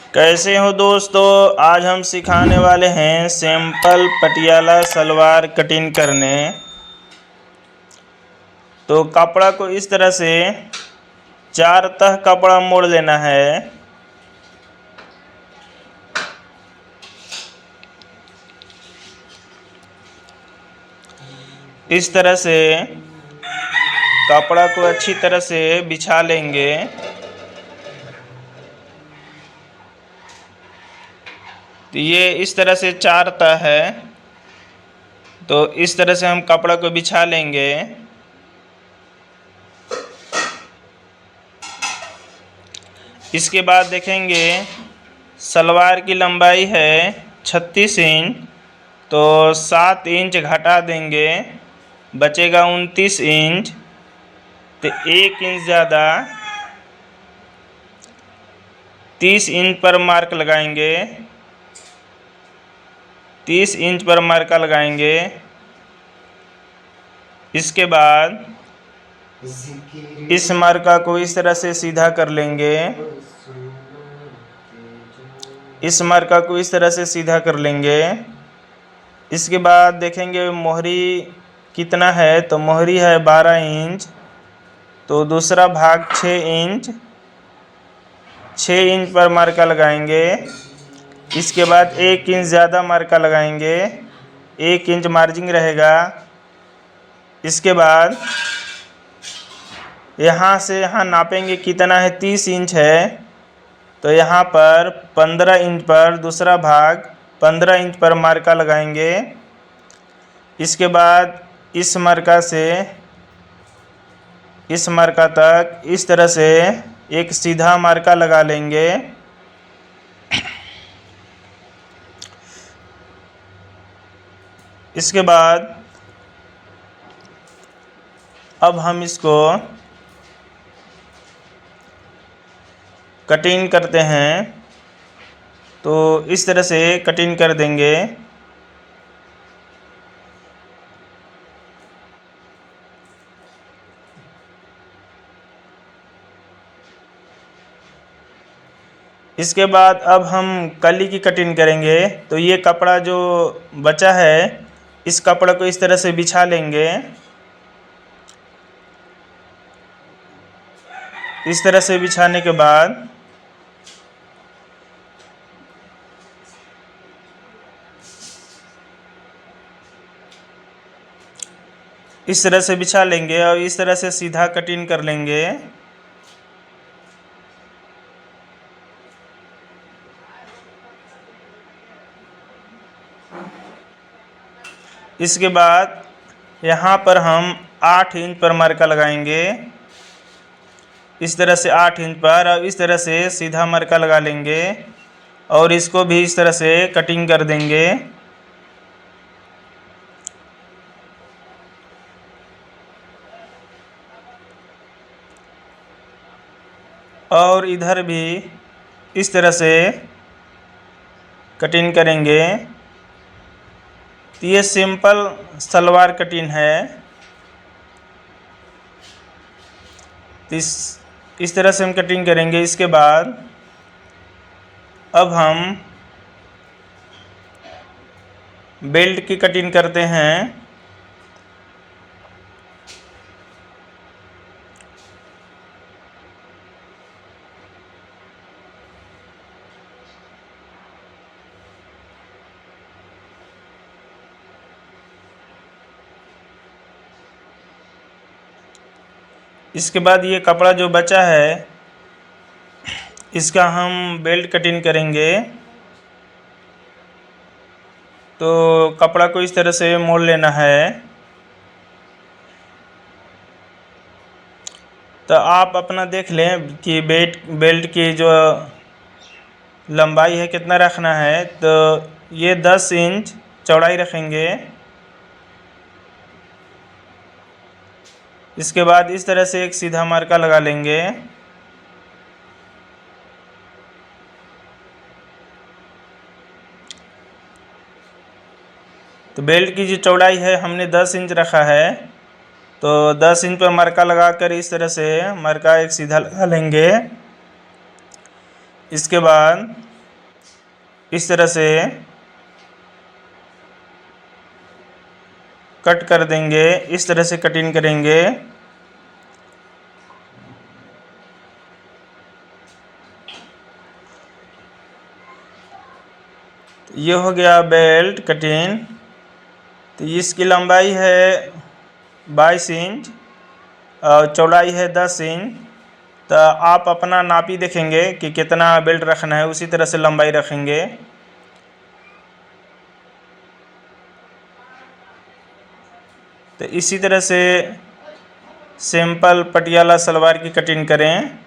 कैसे हो दोस्तों। आज हम सिखाने वाले हैं सिंपल पटियाला सलवार कटिंग करने। तो कपड़ा को इस तरह से 4 तह कपड़ा मोड़ लेना है। इस तरह से कपड़ा को अच्छी तरह से बिछा लेंगे। तो ये इस तरह से 4 तह है। तो इस तरह से हम कपड़ा को बिछा लेंगे। इसके बाद देखेंगे सलवार की लंबाई है 36 इंच, तो 7 इंच घटा देंगे, बचेगा 29 इंच। तो 1 इंच ज़्यादा 30 इंच पर मार्क लगाएंगे। 30 इंच पर मार्का लगाएंगे। इसके बाद इस मार्का को इस तरह से सीधा कर लेंगे। इस मार्का को इस तरह से सीधा कर लेंगे। इसके बाद देखेंगे मोहरी कितना है, तो मोहरी है 12 इंच, तो दूसरा भाग 6 इंच। 6 इंच पर मार्का लगाएंगे। इसके बाद 1 इंच ज़्यादा मार्का लगाएंगे, 1 इंच मार्जिन रहेगा। इसके बाद यहाँ से यहाँ नापेंगे कितना है, 30 इंच है, तो यहाँ पर 15 इंच पर दूसरा भाग 15 इंच पर मार्का लगाएंगे। इसके बाद इस मार्का से इस मार्का तक इस तरह से एक सीधा मार्का लगा लेंगे। इसके बाद अब हम इसको कटिंग करते हैं। तो इस तरह से कटिंग कर देंगे। इसके बाद अब हम कली की कटिंग करेंगे। तो ये कपड़ा जो बचा है, इस कपड़े को इस तरह से बिछा लेंगे। इस तरह से बिछाने के बाद इस तरह से बिछा लेंगे और इस तरह से सीधा कटिंग कर लेंगे। इसके बाद यहाँ पर हम 8 इंच पर मार्का लगाएंगे। इस तरह से 8 इंच पर, और इस तरह से सीधा मार्का लगा लेंगे और इसको भी इस तरह से कटिंग कर देंगे। और इधर भी इस तरह से कटिंग करेंगे। तो ये सिंपल सलवार कटिंग है। तो इस तरह से हम कटिंग करेंगे। इसके बाद अब हम बेल्ट की कटिंग करते हैं। इसके बाद ये कपड़ा जो बचा है, इसका हम बेल्ट कटिंग करेंगे। तो कपड़ा को इस तरह से मोड़ लेना है। तो आप अपना देख लें कि बेल्ट की जो लंबाई है कितना रखना है। तो ये 10 इंच चौड़ाई रखेंगे। इसके बाद इस तरह से एक सीधा मार्का लगा लेंगे। तो बेल्ट की जो चौड़ाई है हमने 10 इंच रखा है, तो 10 इंच पर मार्का लगाकर इस तरह से मार्का एक सीधा लगा लेंगे। इसके बाद इस तरह से कट कर देंगे, इस तरह से कटिंग करेंगे। ये हो गया बेल्ट कटिंग। तो इसकी लंबाई है 22 इंच और चौड़ाई है 10 इंच। तो आप अपना नापी देखेंगे कि कितना बेल्ट रखना है, उसी तरह से लंबाई रखेंगे। तो इसी तरह से सिंपल पटियाला सलवार की कटिंग करें।